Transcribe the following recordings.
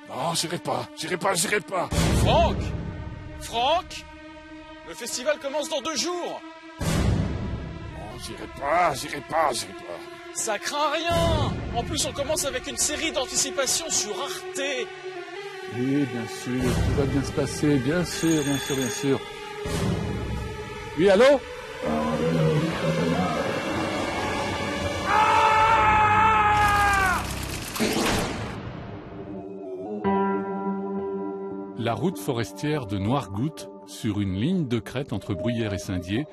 Non, j'irai pas. Franck, le festival commence dans 2 jours. Non, j'irai pas. Ça craint rien. En plus, on commence avec une série d'anticipation sur Arte. Oui, bien sûr, tout va bien se passer, bien sûr. Oui, allô? La route forestière de Noirgoutte, sur une ligne de crête entre Bruyères et Saint-Dié,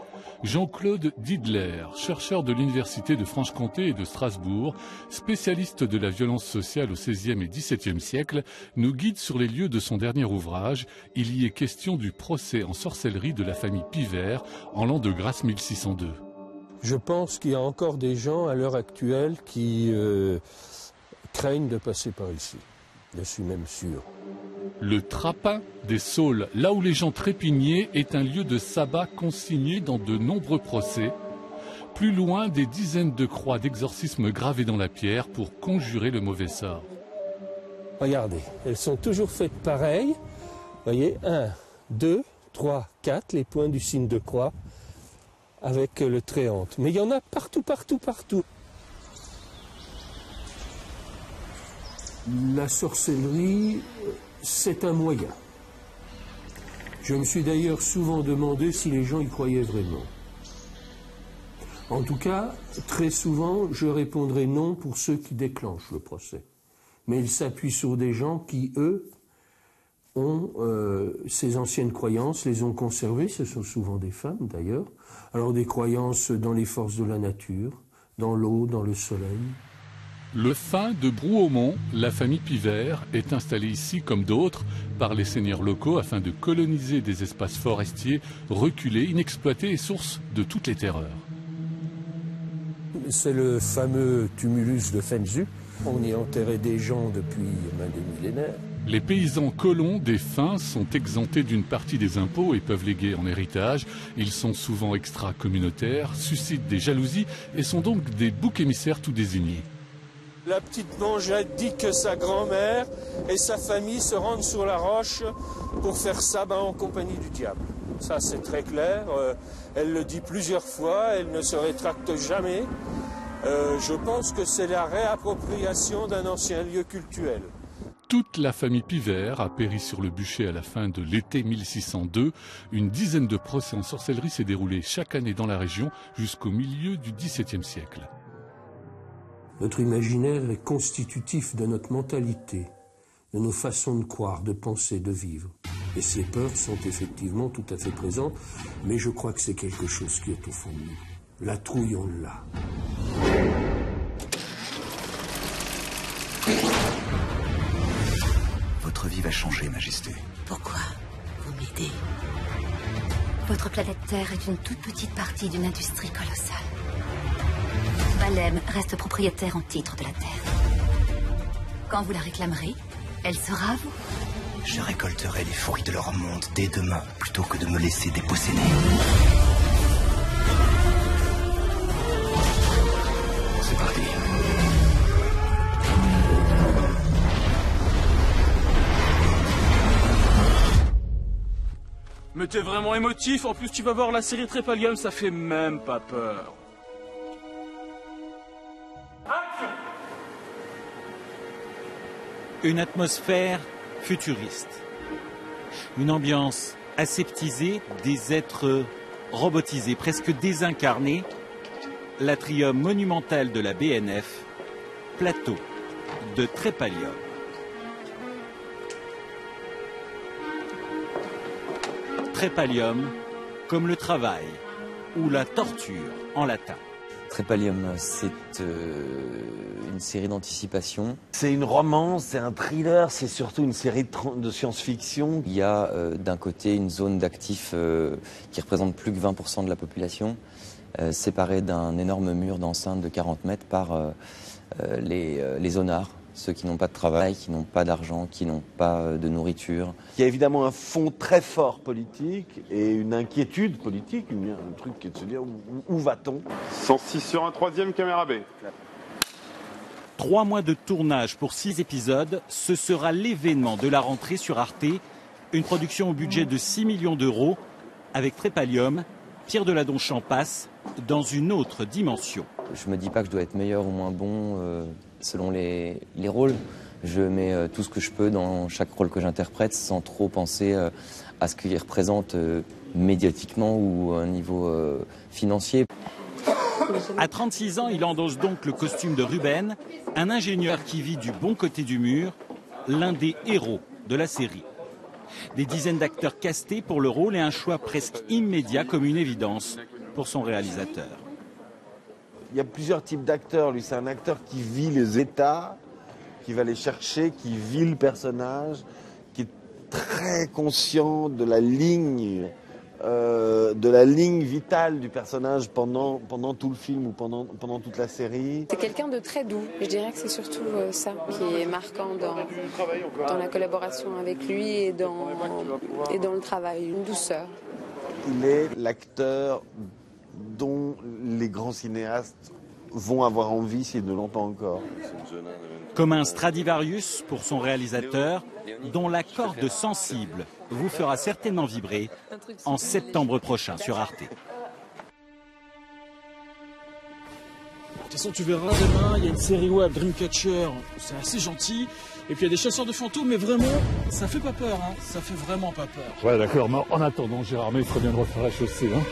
Jean-Claude Didler, chercheur de l'Université de Franche-Comté et de Strasbourg, spécialiste de la violence sociale au XVIe et XVIIe siècle, nous guide sur les lieux de son dernier ouvrage. Il y est question du procès en sorcellerie de la famille Pivert en l'an de grâce 1602. Je pense qu'il y a encore des gens à l'heure actuelle qui craignent de passer par ici. Je suis même sûr. Le Trapin des Saules, là où les gens trépignaient, est un lieu de sabbat consigné dans de nombreux procès. Plus loin, des dizaines de croix d'exorcisme gravées dans la pierre pour conjurer le mauvais sort. Regardez, elles sont toujours faites pareilles. Vous voyez, 1, 2, 3, 4, les points du signe de croix avec le tréante. Mais il y en a partout. La sorcellerie, c'est un moyen. Je me suis d'ailleurs souvent demandé si les gens y croyaient vraiment. En tout cas, très souvent, je répondrai non pour ceux qui déclenchent le procès. Mais ils s'appuient sur des gens qui, eux, ont ces anciennes croyances, les ont conservées, ce sont souvent des femmes d'ailleurs. Alors des croyances dans les forces de la nature, dans l'eau, dans le soleil. Le fin de Brouaumont, la famille Pivert, est installée ici comme d'autres par les seigneurs locaux afin de coloniser des espaces forestiers reculés, inexploités et source de toutes les terreurs. C'est le fameux tumulus de Fenzu. On y enterrait des gens depuis des millénaires. Les paysans colons des fins sont exemptés d'une partie des impôts et peuvent léguer en héritage. Ils sont souvent extra-communautaires, suscitent des jalousies et sont donc des boucs émissaires tout désignés. La petite Mangette dit que sa grand-mère et sa famille se rendent sur la roche pour faire sabbat en compagnie du diable. Ça, c'est très clair. Elle le dit plusieurs fois, elle ne se rétracte jamais. Je pense que c'est la réappropriation d'un ancien lieu cultuel. Toute la famille Pivert a péri sur le bûcher à la fin de l'été 1602. Une dizaine de procès en sorcellerie s'est déroulé chaque année dans la région jusqu'au milieu du XVIIe siècle. Notre imaginaire est constitutif de notre mentalité, de nos façons de croire, de penser, de vivre. Et ces peurs sont effectivement tout à fait présentes, mais je crois que c'est quelque chose qui est au fond de nous. La trouille, on l'a. Votre vie va changer, Majesté. Pourquoi vous m'aidez? Votre planète Terre est une toute petite partie d'une industrie colossale. Valem reste propriétaire en titre de la Terre. Quand vous la réclamerez, elle sera à vous. Je récolterai les fruits de leur monde dès demain, plutôt que de me laisser déposséder. C'est parti. Mais t'es vraiment émotif, en plus tu vas voir la série Trépalium, ça fait même pas peur. Une atmosphère futuriste. Une ambiance aseptisée, des êtres robotisés, presque désincarnés. L'atrium monumental de la BNF, plateau de Trépalium. Trépalium, comme le travail ou la torture en latin. Trépalium, c'est une série d'anticipation. C'est une romance, c'est un thriller, c'est surtout une série de science-fiction. Il y a d'un côté une zone d'actifs qui représente plus que 20% de la population, séparée d'un énorme mur d'enceinte de 40 mètres par les zonards, ceux qui n'ont pas de travail, qui n'ont pas d'argent, qui n'ont pas de nourriture. Il y a évidemment un fond très fort politique et une inquiétude politique, un truc qui est de se dire où va-t-on ? 106 sur un troisième, caméra B. 3 mois de tournage pour 6 épisodes, ce sera l'événement de la rentrée sur Arte. Une production au budget de 6 millions d'euros avec Trépalium. Pierre Deladonchamp passe dans une autre dimension. Je me dis pas que je dois être meilleur ou moins bon selon les rôles. Je mets tout ce que je peux dans chaque rôle que j'interprète sans trop penser à ce qu'il représente médiatiquement ou à un niveau financier. À 36 ans, il endosse donc le costume de Ruben, un ingénieur qui vit du bon côté du mur, l'un des héros de la série. Des dizaines d'acteurs castés pour le rôle et un choix presque immédiat comme une évidence pour son réalisateur. Il y a plusieurs types d'acteurs. Lui, c'est un acteur qui vit les états, qui va les chercher, qui vit le personnage, qui est très conscient de la ligne vitale du personnage pendant tout le film ou pendant toute la série. C'est quelqu'un de très doux. Je dirais que c'est surtout ça qui est marquant dans la collaboration avec lui et dans le travail, une douceur. Il est l'acteur dont les grands cinéastes vont avoir envie s'ils ne l'ont pas encore. Comme un Stradivarius pour son réalisateur, dont la corde sensible vous fera certainement vibrer en septembre prochain sur Arte. De toute façon, tu verras demain, il y a une série web Dreamcatcher, c'est assez gentil. Et puis il y a des chasseurs de fantômes, mais vraiment, ça fait pas peur, hein. Ça fait vraiment pas peur. Ouais, d'accord, mais en attendant, Gérard, mais il ferait bien de refaire la chaussée, hein.